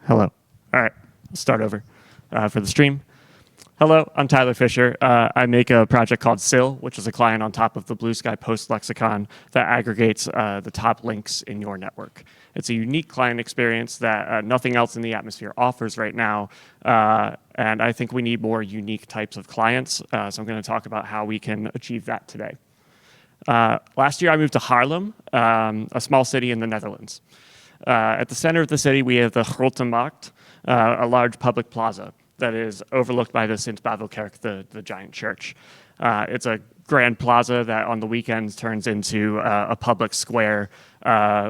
Hello. All right, let's start over for the stream. Hello, I'm Tyler Fisher. I make a project called SIL, which is a client on top of the Bluesky post lexicon that aggregates the top links in your network. It's a unique client experience that nothing else in the Atmosphere offers right now, and I think we need more unique types of clients, so I'm going to talk about how we can achieve that today. Last year, I moved to Haarlem, a small city in the Netherlands. At the center of the city, we have the Grote Markt, a large public plaza that is overlooked by the Sint-Bavelkerk, the giant church. It's a grand plaza that on the weekends turns into a public square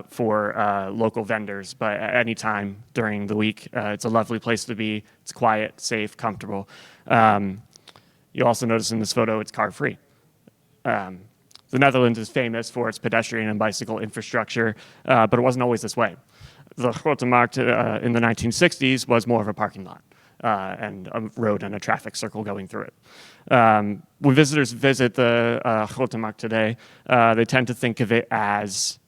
for local vendors, but at any time during the week, it's a lovely place to be. It's quiet, safe, comfortable. You'll also notice in this photo, it's car-free. The Netherlands is famous for its pedestrian and bicycle infrastructure, but it wasn't always this way. The Grote Markt in the 1960s was more of a parking lot and a road and a traffic circle going through it. When visitors visit the Grote Markt today, they tend to think of it as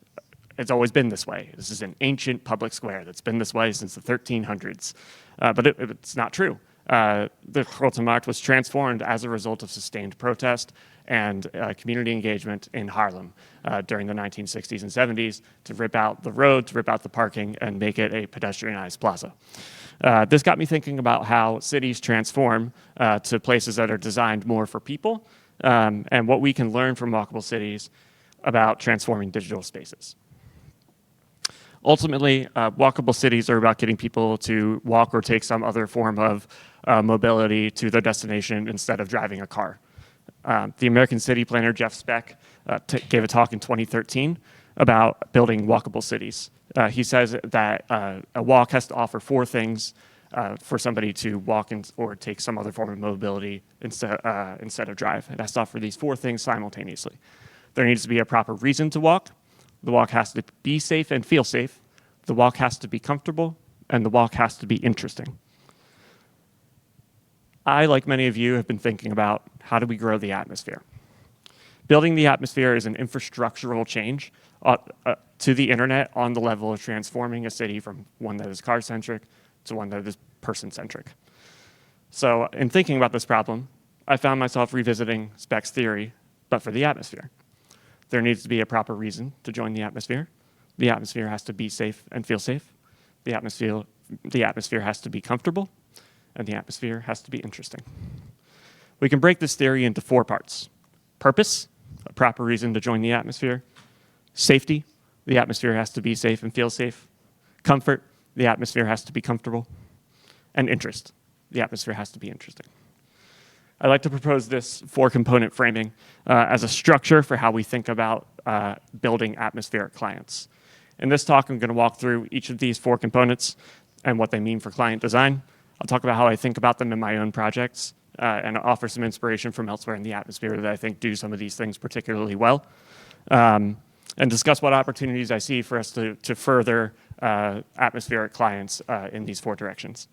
it's always been this way. This is an ancient public square that's been this way since the 1300s, but it's not true. The Grote Markt was transformed as a result of sustained protest and community engagement in Haarlem during the 1960s and 70s to rip out the road, to rip out the parking, and make it a pedestrianized plaza. This got me thinking about how cities transform to places that are designed more for people, and what we can learn from walkable cities about transforming digital spaces. Ultimately, walkable cities are about getting people to walk or take some other form of mobility to their destination instead of driving a car. The American city planner, Jeff Speck, gave a talk in 2013 about building walkable cities. He says that a walk has to offer four things for somebody to walk or take some other form of mobility instead of drive. It has to offer these four things simultaneously. There needs to be a proper reason to walk. The walk has to be safe and feel safe. The walk has to be comfortable, and the walk has to be interesting. I, like many of you, have been thinking about how do we grow the atmosphere. Building the atmosphere is an infrastructural change to the internet on the level of transforming a city from one that is car-centric to one that is person-centric. So in thinking about this problem, I found myself revisiting Speck's theory, but for the atmosphere. There needs to be a proper reason to join the atmosphere. The atmosphere has to be safe and feel safe. The atmosphere has to be comfortable, and the atmosphere has to be interesting. We can break this theory into four parts. Purpose, a proper reason to join the atmosphere. Safety, the atmosphere has to be safe and feel safe. Comfort, the atmosphere has to be comfortable. And interest, the atmosphere has to be interesting. I'd like to propose this four-component framing as a structure for how we think about building atmospheric clients. In this talk, I'm going to walk through each of these four components and what they mean for client design. I'll talk about how I think about them in my own projects and offer some inspiration from elsewhere in the atmosphere that I think do some of these things particularly well, and discuss what opportunities I see for us to further atmospheric clients in these four directions.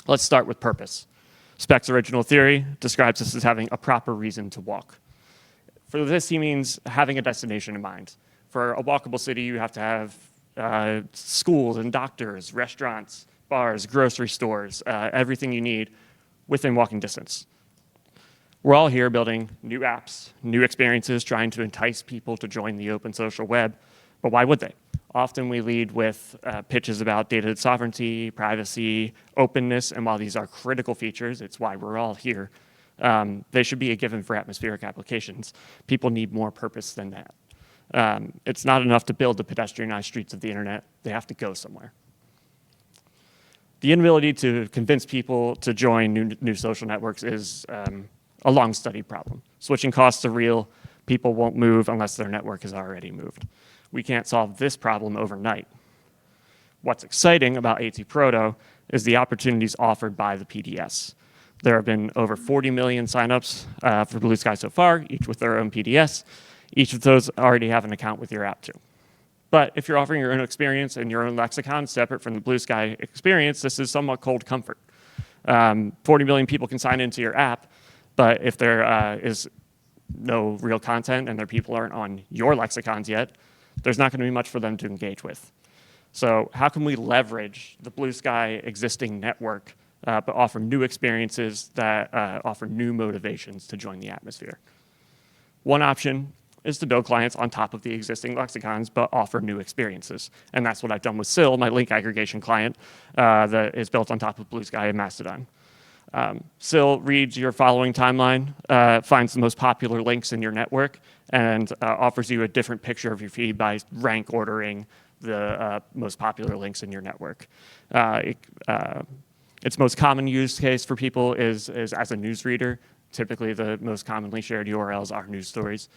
Let's start with purpose. Speck's original theory describes this as having a proper reason to walk. For this, he means having a destination in mind. For a walkable city, you have to have schools and doctors, restaurants, bars, grocery stores, everything you need within walking distance. We're all here building new apps, new experiences, trying to entice people to join the open social web, but why would they? Often we lead with pitches about data sovereignty, privacy, openness, and while these are critical features, it's why we're all here, they should be a given for atmospheric applications. People need more purpose than that. It's not enough to build the pedestrianized streets of the internet. They have to go somewhere. The inability to convince people to join new social networks is a long-studied problem. Switching costs are real. People won't move unless their network has already moved. We can't solve this problem overnight. What's exciting about ATProto is the opportunities offered by the PDS. There have been over 40 million signups for Bluesky so far, each with their own PDS. Each of those already have an account with your app too. But if you're offering your own experience and your own lexicon separate from the Bluesky experience, this is somewhat cold comfort. 40 million people can sign into your app, but if there is no real content and their people aren't on your lexicons yet, there's not going to be much for them to engage with. So how can we leverage the Bluesky existing network, but offer new experiences that offer new motivations to join the atmosphere? One option is to build clients on top of the existing lexicons, but offer new experiences. And that's what I've done with SIL, my link aggregation client that is built on top of Bluesky and Mastodon. SIL reads your following timeline, finds the most popular links in your network, and offers you a different picture of your feed by rank ordering the most popular links in your network. Its most common use case for people is as a newsreader. Typically, the most commonly shared URLs are news stories.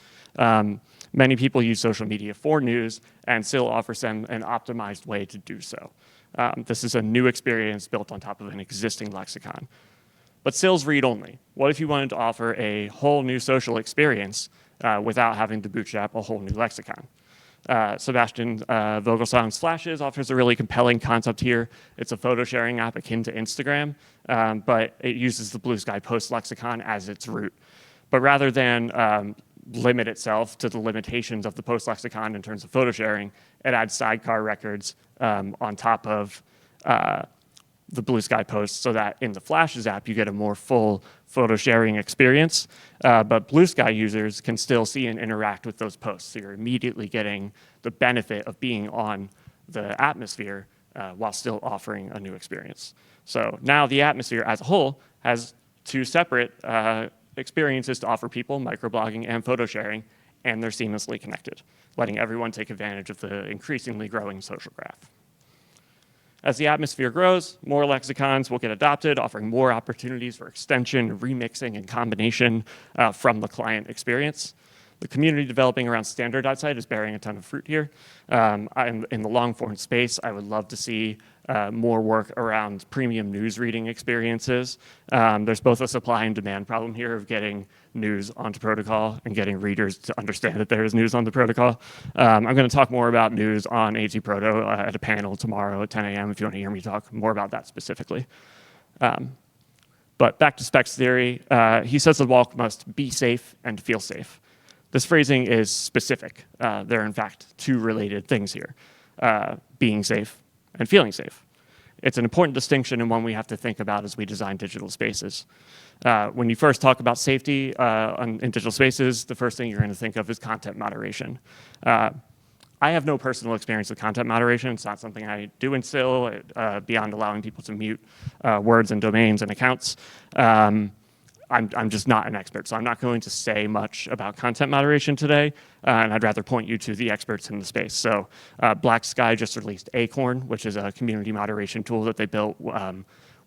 Many people use social media for news, and SIL offers them an optimized way to do so. This is a new experience built on top of an existing lexicon. But SIL's read-only. What if you wanted to offer a whole new social experience without having to bootstrap a whole new lexicon? Sebastian Vogelsong's Flashes offers a really compelling concept here. It's a photo sharing app akin to Instagram, but it uses the Bluesky post lexicon as its root. But rather than limit itself to the limitations of the post lexicon in terms of photo sharing, it adds sidecar records on top of the Bluesky posts so that in the Flashes app, you get a more full photo sharing experience. But Bluesky users can still see and interact with those posts. So you're immediately getting the benefit of being on the atmosphere while still offering a new experience. So now the atmosphere as a whole has two separate experiences to offer people, microblogging and photo sharing, and they're seamlessly connected, letting everyone take advantage of the increasingly growing social graph. As the atmosphere grows, more lexicons will get adopted, offering more opportunities for extension, remixing, and combination from the client experience. The community developing around standard outside is bearing a ton of fruit here. In the long-form space, I would love to see more work around premium news reading experiences. There's both a supply and demand problem here of getting news onto protocol and getting readers to understand that there is news on the protocol. I'm going to talk more about news on ATProto at a panel tomorrow at 10 a.m. if you want to hear me talk more about that specifically. But back to specs theory, he says the walk must be safe and feel safe. This phrasing is specific. There are, in fact, two related things here, being safe and feeling safe. It's an important distinction and one we have to think about as we design digital spaces. When you first talk about safety in digital spaces, the first thing you're going to think of is content moderation. I have no personal experience with content moderation. It's not something I do in SIL beyond allowing people to mute words and domains and accounts. I'm just not an expert, so I'm not going to say much about content moderation today, and I'd rather point you to the experts in the space. So Black Sky just released Acorn, which is a community moderation tool that they built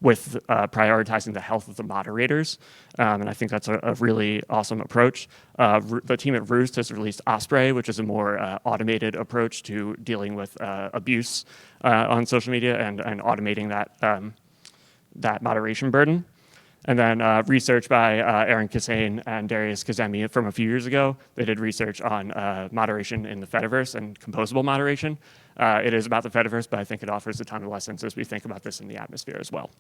with prioritizing the health of the moderators, and I think that's a really awesome approach. The team at Roost has released Osprey, which is a more automated approach to dealing with abuse on social media and automating that moderation burden. And then research by Aaron Kassane and Darius Kazemi from a few years ago. They did research on moderation in the Fediverse and composable moderation. It is about the Fediverse, but I think it offers a ton of lessons as we think about this in the atmosphere as well.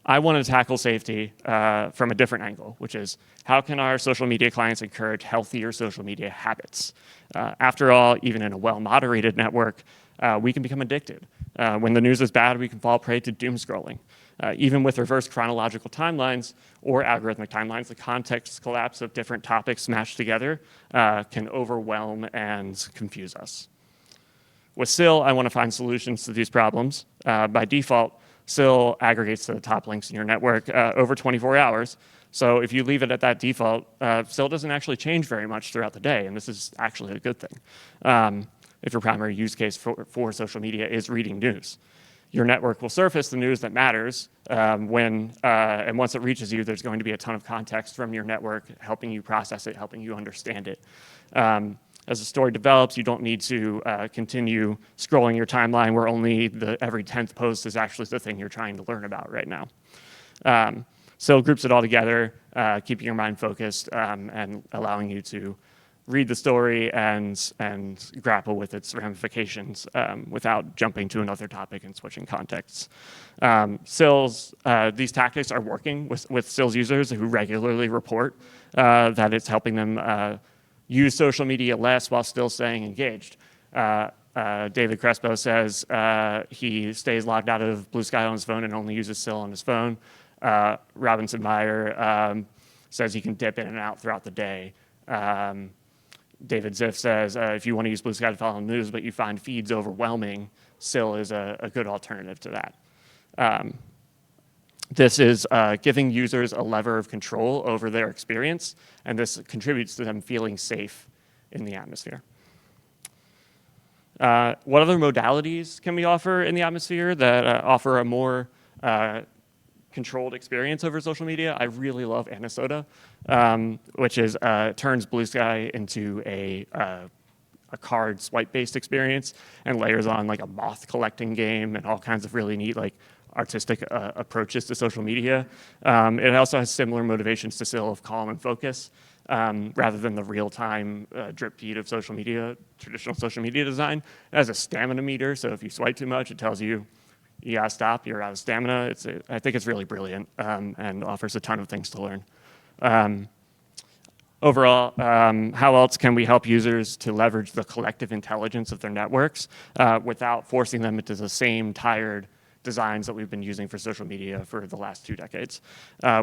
I want to tackle safety from a different angle, which is how can our social media clients encourage healthier social media habits? After all, even in a well-moderated network, we can become addicted. When the news is bad, we can fall prey to doom scrolling. Even with reverse chronological timelines or algorithmic timelines, the context collapse of different topics smashed together can overwhelm and confuse us. With SIL, I want to find solutions to these problems. By default, SIL aggregates to the top links in your network over 24 hours. So if you leave it at that default, SIL doesn't actually change very much throughout the day, and this is actually a good thing. If your primary use case for social media is reading news. Your network will surface the news that matters and once it reaches you, there's going to be a ton of context from your network helping you process it, helping you understand it. As the story develops, you don't need to continue scrolling your timeline where only every 10th post is actually the thing you're trying to learn about right now. So it groups it all together, keeping your mind focused and allowing you to read the story and grapple with its ramifications without jumping to another topic and switching contexts. These tactics are working with SIL's users who regularly report that it's helping them use social media less while still staying engaged. David Crespo says he stays logged out of Bluesky on his phone and only uses SIL on his phone. Robinson Meyer says he can dip in and out throughout the day. David Ziff says if you want to use Bluesky to follow the news but you find feeds overwhelming, SIL is a good alternative to that. This is giving users a lever of control over their experience, and this contributes to them feeling safe in the atmosphere. What other modalities can we offer in the atmosphere that offer a more controlled experience over social media? I really love Anasoda, which is turns Bluesky into a card swipe-based experience and layers on like a moth collecting game and all kinds of really neat like artistic approaches to social media. It also has similar motivations to SIL of calm and focus, rather than the real-time drip feed of social media, traditional social media design. It has a stamina meter, so if you swipe too much, it tells you you gotta stop, you're out of stamina. I think it's really brilliant and offers a ton of things to learn. Overall, how else can we help users to leverage the collective intelligence of their networks without forcing them into the same tired designs that we've been using for social media for the last 2 decades?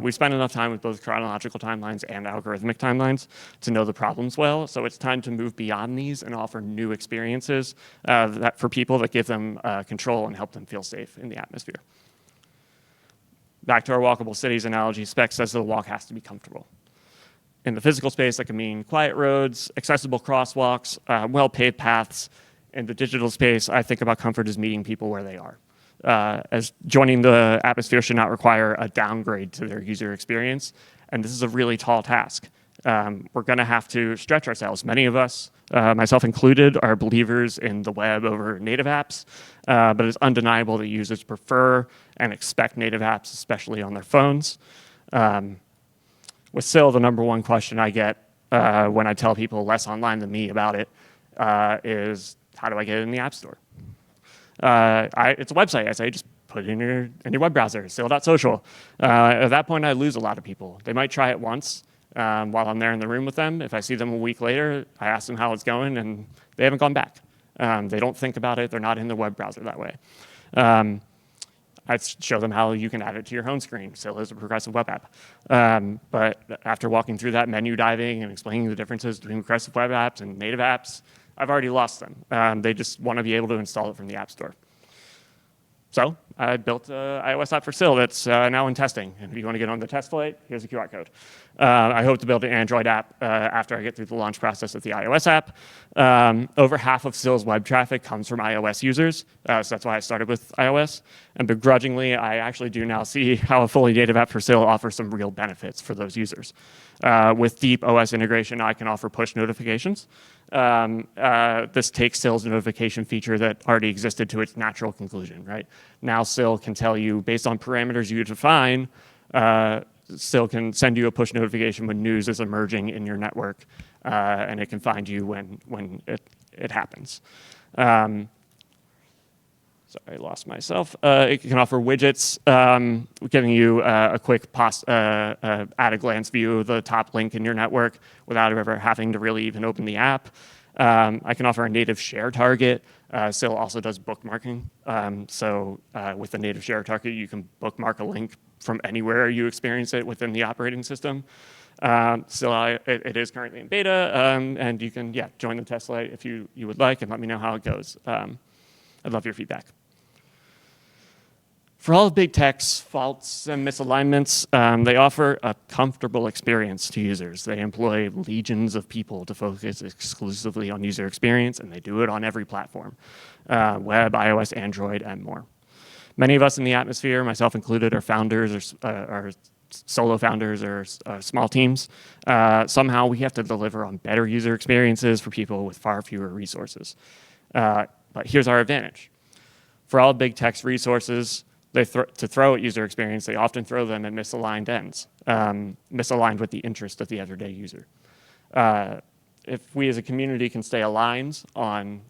We've spent enough time with both chronological timelines and algorithmic timelines to know the problems well, so it's time to move beyond these and offer new experiences for people that give them control and help them feel safe in the atmosphere. Back to our walkable cities analogy, Spec says the walk has to be comfortable. In the physical space, that can mean quiet roads, accessible crosswalks, well-paved paths. In the digital space, I think about comfort as meeting people where they are. As joining the atmosphere should not require a downgrade to their user experience, and this is a really tall task. We're going to have to stretch ourselves. Many of us, myself included, are believers in the web over native apps, but it's undeniable that users prefer and expect native apps, especially on their phones. With SIL, the #1 question I get when I tell people less online than me about it is, how do I get it in the App Store? It's a website. I say, just put it in your web browser, sil.social. At that point, I lose a lot of people. They might try it once while I'm there in the room with them. If I see them a week later, I ask them how it's going, and they haven't gone back. They don't think about it. They're not in the web browser that way. I show them how you can add it to your home screen. SIL is a progressive web app. But after walking through that menu diving and explaining the differences between progressive web apps and native apps, I've already lost them. They just want to be able to install it from the App Store. So I built an iOS app for SIL that's now in testing. And if you want to get on the test flight, here's a QR code. I hope to build an Android app after I get through the launch process of the iOS app. Over half of SIL's web traffic comes from iOS users, so that's why I started with iOS. And begrudgingly, I actually do now see how a fully native app for SIL offers some real benefits for those users. With deep OS integration, I can offer push notifications. This takes SIL's notification feature that already existed to its natural conclusion, right? Now SIL can tell you, based on parameters you define, SIL can send you a push notification when news is emerging in your network, and it can find you when it happens. Sorry, I lost myself. It can offer widgets, giving you a quick at-a-glance view of the top link in your network without ever having to really even open the app. I can offer a native share target. SIL also does bookmarking. With the native share target, you can bookmark a link from anywhere you experience it within the operating system. It is currently in beta, and you can join the test flight if you would like, and let me know how it goes. I'd love your feedback. For all of big tech's faults and misalignments, they offer a comfortable experience to users. They employ legions of people to focus exclusively on user experience, and they do it on every platform, web, iOS, Android, and more. Many of us in the atmosphere, myself included, are founders or are solo founders or small teams. Somehow we have to deliver on better user experiences for people with far fewer resources. But here's our advantage. For all big tech's resources, to throw at user experience, they often throw them at misaligned ends, misaligned with the interest of the everyday user. If we as a community can stay aligned on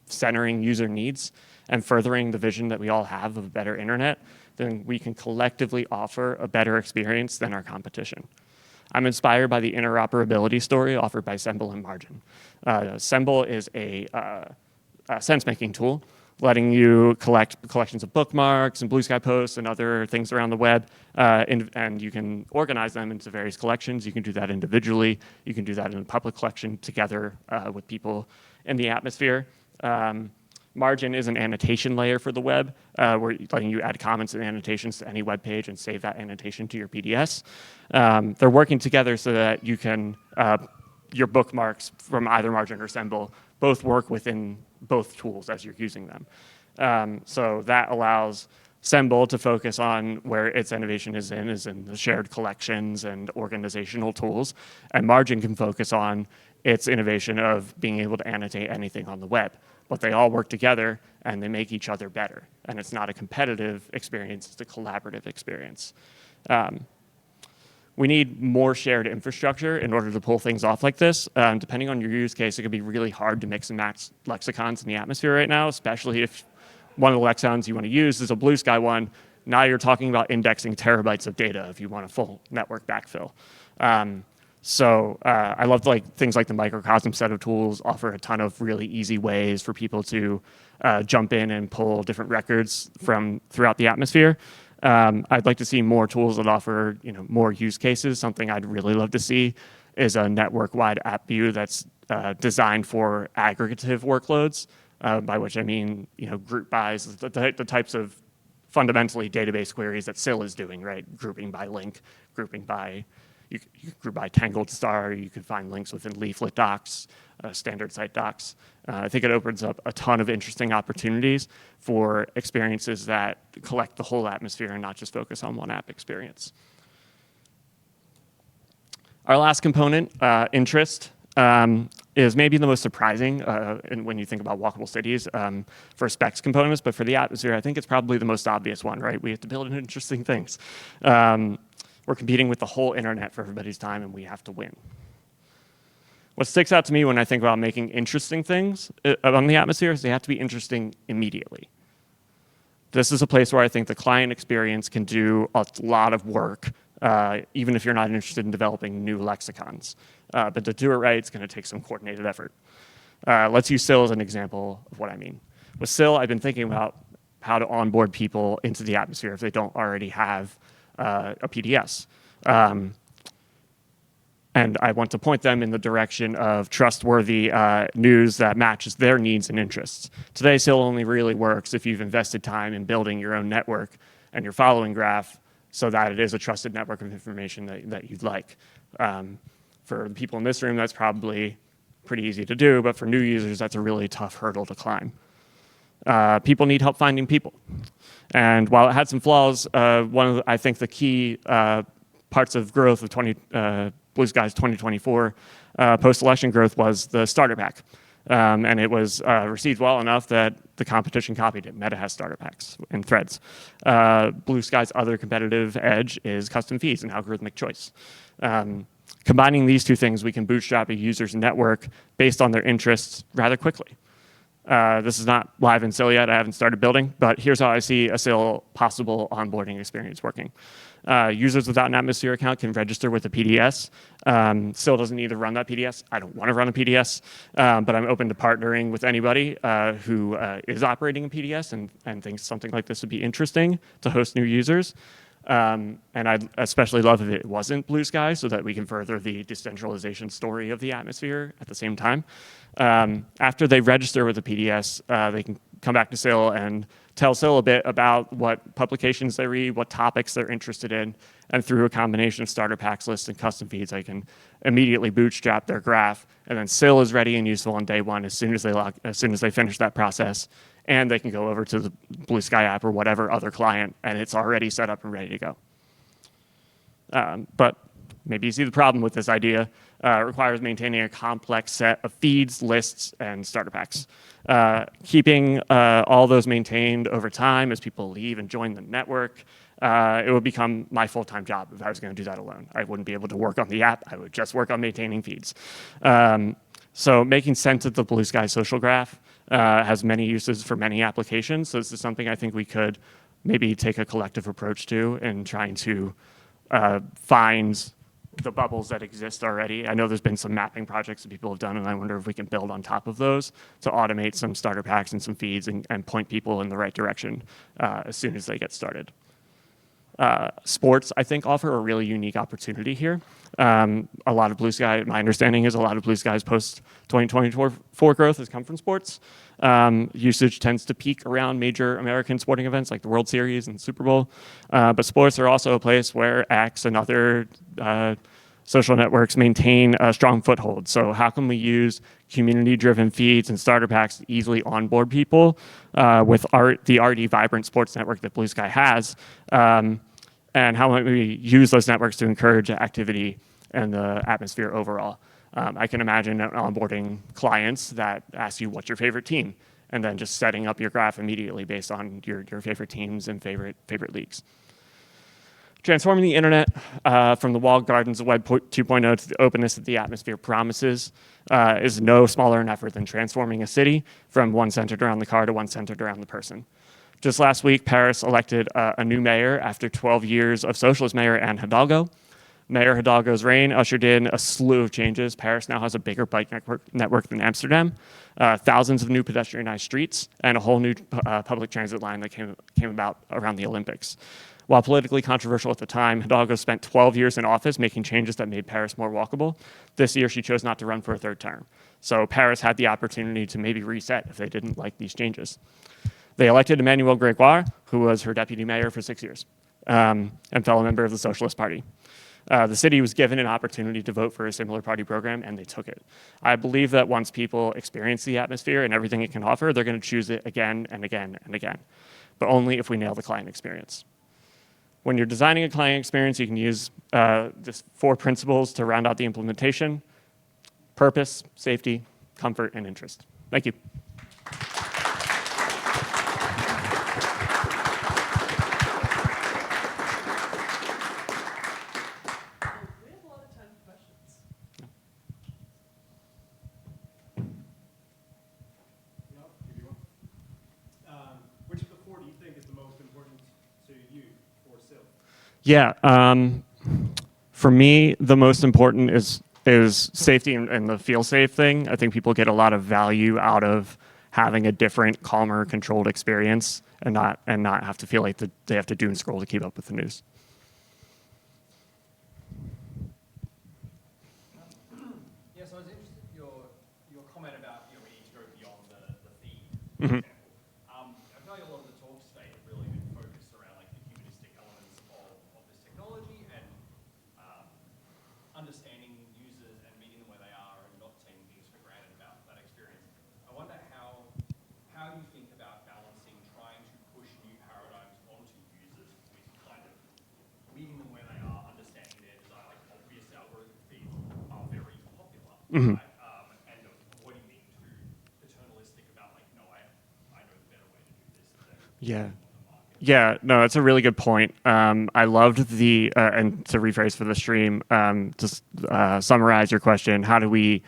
centering user needs and furthering the vision that we all have of a better internet, then we can collectively offer a better experience than our competition. I'm inspired by the interoperability story offered by Semble and Margin. Semble is a sense-making tool, letting you collect collections of bookmarks and Bluesky posts and other things around the web, and you can organize them into various collections. You can do that individually. You can do that in a public collection together with people in the atmosphere. Margin is an annotation layer for the web, where letting you add comments and annotations to any web page and save that annotation to your PDS. They're working together so that you can, your bookmarks from either Margin or Semble both work within both tools as you're using them. So that allows Semble to focus on where its innovation is in the shared collections and organizational tools, and Margin can focus on its innovation of being able to annotate anything on the web. But they all work together and they make each other better. And it's not a competitive experience, it's a collaborative experience. We need more shared infrastructure in order to pull things off like this. Depending on your use case, it can be really hard to mix and match lexicons in the atmosphere right now, especially if one of the lexicons you want to use is a Bluesky one. Now you're talking about indexing terabytes of data if you want a full network backfill. I love things like the microcosm set of tools offer a ton of really easy ways for people to jump in and pull different records from throughout the atmosphere. I'd like to see more tools that offer more use cases. Something I'd really love to see is a network-wide app view that's designed for aggregative workloads, by which I mean group bys, the types of fundamentally database queries that SIL is doing, right? Grouping by link, grouping by you group by tangled star. You could find links within leaflet docs, standard site docs. I think it opens up a ton of interesting opportunities for experiences that collect the whole atmosphere and not just focus on one app experience. Our last component, interest, is maybe the most surprising when you think about walkable cities for specs components, but for the atmosphere, I think it's probably the most obvious one, right? We have to build interesting things. We're competing with the whole internet for everybody's time, and we have to win. What sticks out to me when I think about making interesting things on the atmosphere is they have to be interesting immediately. This is a place where I think the client experience can do a lot of work, even if you're not interested in developing new lexicons. But to do it right, it's going to take some coordinated effort. Let's use SIL as an example of what I mean. With SIL, I've been thinking about how to onboard people into the atmosphere if they don't already have a PDS. And I want to point them in the direction of trustworthy news that matches their needs and interests. Today, SIL only really works if you've invested time in building your own network and your following graph so that it is a trusted network of information that you'd like. For the people in this room, that's probably pretty easy to do, but for new users, that's a really tough hurdle to climb. People need help finding people. And while it had some flaws, I think the key parts of growth of Bluesky's 2024 post-election growth was the starter pack. And it was received well enough that the competition copied it. Meta has starter packs and threads. Bluesky's other competitive edge is custom feeds and algorithmic choice. Combining these two things, we can bootstrap a user's network based on their interests rather quickly. This is not live in SIL yet. I haven't started building, but here's how I see a SIL possible onboarding experience working. Users without an Atmosphere account can register with a PDS. SIL doesn't need to run that PDS. I don't want to run a PDS, but I'm open to partnering with anybody who is operating a PDS and thinks something like this would be interesting to host new users. And I'd especially love if it wasn't Bluesky so that we can further the decentralization story of the atmosphere at the same time. After they register with the PDS, they can come back to SIL and tell SIL a bit about what publications they read, what topics they're interested in, and through a combination of starter packs, lists, and custom feeds, I can immediately bootstrap their graph, and then SIL is ready and useful on day one as soon as they finish that process, and they can go over to the Bluesky app or whatever other client, and it's already set up and ready to go. But maybe you see the problem with this idea. It requires maintaining a complex set of feeds, lists, and starter packs. Keeping all those maintained over time as people leave and join the network, it would become my full-time job if I was going to do that alone. I wouldn't be able to work on the app. I would just work on maintaining feeds. So making sense of the Bluesky social graph has many uses for many applications. So this is something I think we could maybe take a collective approach to in trying to find the bubbles that exist already. I know there's been some mapping projects that people have done, and I wonder if we can build on top of those to automate some starter packs and some feeds and point people in the right direction as soon as they get started. Sports, I think, offer a really unique opportunity here. A lot of Bluesky, my understanding is a lot of Bluesky's post-2024 growth has come from sports. Usage tends to peak around major American sporting events like the World Series and Super Bowl. But sports are also a place where X and other social networks maintain a strong foothold. So how can we use community-driven feeds and starter packs to easily onboard people with the already vibrant sports network that Bluesky has? And how might we use those networks to encourage activity and the atmosphere overall? I can imagine onboarding clients that ask you what's your favorite team, and then just setting up your graph immediately based on your favorite teams and favorite leagues. Transforming the internet from the walled gardens of Web 2.0 to the openness that the atmosphere promises is no smaller an effort than transforming a city from one centered around the car to one centered around the person. Just last week, Paris elected a new mayor after 12 years of socialist mayor Anne Hidalgo. Mayor Hidalgo's reign ushered in a slew of changes. Paris now has a bigger bike network than Amsterdam, thousands of new pedestrianized streets, and a whole new public transit line that came about around the Olympics. While politically controversial at the time, Hidalgo spent 12 years in office making changes that made Paris more walkable. This year, she chose not to run for a third term. So Paris had the opportunity to maybe reset if they didn't like these changes. They elected Emmanuel Gregoire, who was her deputy mayor for 6 years, and fellow member of the Socialist Party. The city was given an opportunity to vote for a similar party program, and they took it. I believe that once people experience the atmosphere and everything it can offer, they're going to choose it again and again and again, but only if we nail the client experience. When you're designing a client experience, you can use just 4 principles to round out the implementation: purpose, safety, comfort, and interest. Thank you. Yeah, for me, the most important is safety and the feel safe thing. I think people get a lot of value out of having a different, calmer, controlled experience and not have to feel like they have to doom scroll to keep up with the news. Yeah, so I was interested in your comment about we need to go beyond the feed. Mm-hmm. I feel like a lot of the talks today have really been focused around like the humanistic elements of this technology and understanding users and meeting them where they are and not taking things for granted about that experience. I wonder how you think about balancing trying to push new paradigms onto users with kind of meeting them where they are, understanding their desire. Like obvious algorithm feeds are very popular, Mm-hmm. right? And avoiding being too paternalistic about like, no, I know the better way to do this than Yeah. on the market. Yeah, no, that's a really good point. I loved the, and to rephrase for the stream, to summarize your question, how do we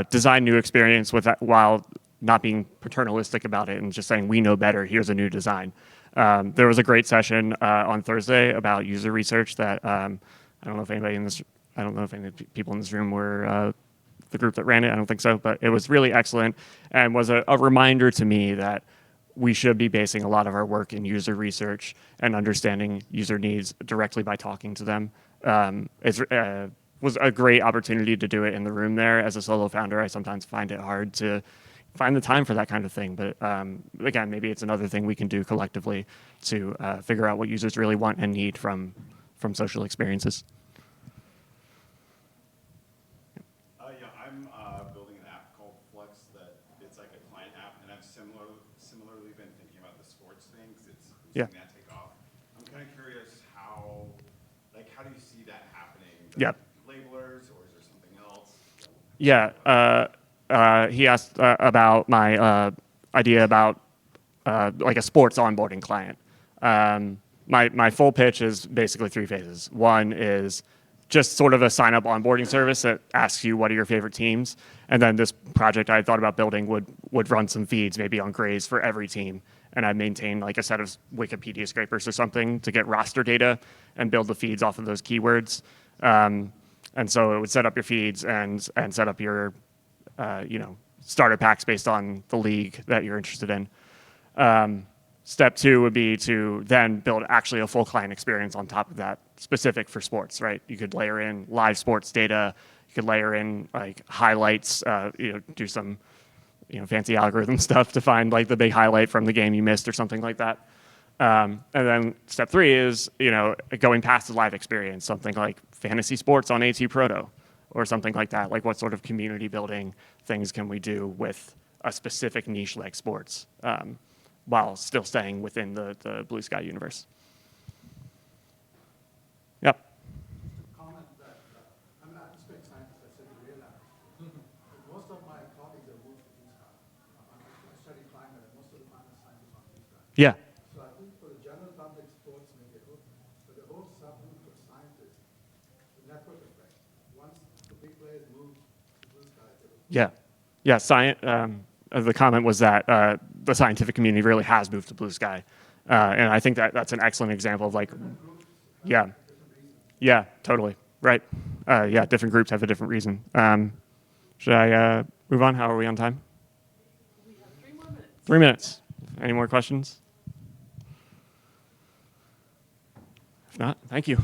design new experience with that while not being paternalistic about it and just saying, we know better, here's a new design. There was a great session on Thursday about user research that, I don't know if any people in this room were the group that ran it, I don't think so, but it was really excellent and was a reminder to me that we should be basing a lot of our work in user research and understanding user needs directly by talking to them. It was a great opportunity to do it in the room there. As a solo founder, I sometimes find it hard to find the time for that kind of thing. But again, maybe it's another thing we can do collectively to figure out what users really want and need from social experiences. Yeah, I'm building an app called Flex that it's like a client app, and I've similarly been thinking about the sports thing because it's seeing that take off. I'm kind of curious how do you see that happening? Yeah. Labelers, or is there something else? Yeah, he asked about my idea about like a sports onboarding client. My full pitch is basically 3 phases. One is just sort of a sign-up onboarding service that asks you what are your favorite teams, and then this project I thought about building would run some feeds maybe on grades for every team, and I'd maintain like a set of Wikipedia scrapers or something to get roster data and build the feeds off of those keywords. And so it would set up your feeds and set up your, starter packs based on the league that you're interested in. Step two would be to then build actually a full client experience on top of that, specific for sports, right? You could layer in live sports data. You could layer in like highlights, do some, fancy algorithm stuff to find like the big highlight from the game you missed or something like that. And then step three is, going past the live experience, something like fantasy sports on ATProto or something like that. Like what sort of community building things can we do with a specific niche like sports while still staying within the Bluesky universe. Yep. Comment that I'm an atmospheric scientist. I study real atmosphere. Most of my colleagues have moved to Bluesky. I study climate, and most of the climate scientists on Bluesky. Yeah. So I think for the general public, sports may be good, but the whole subgroup of scientists, the network effect. Once the big players move to Bluesky, Yeah. Yeah. The comment was that the scientific community really has moved to Bluesky, and I think that's an excellent example of like, yeah, yeah, totally right. Yeah, different groups have a different reason. Should I move on? How are we on time? We have 3 more minutes. 3 minutes. Any more questions? If not, thank you.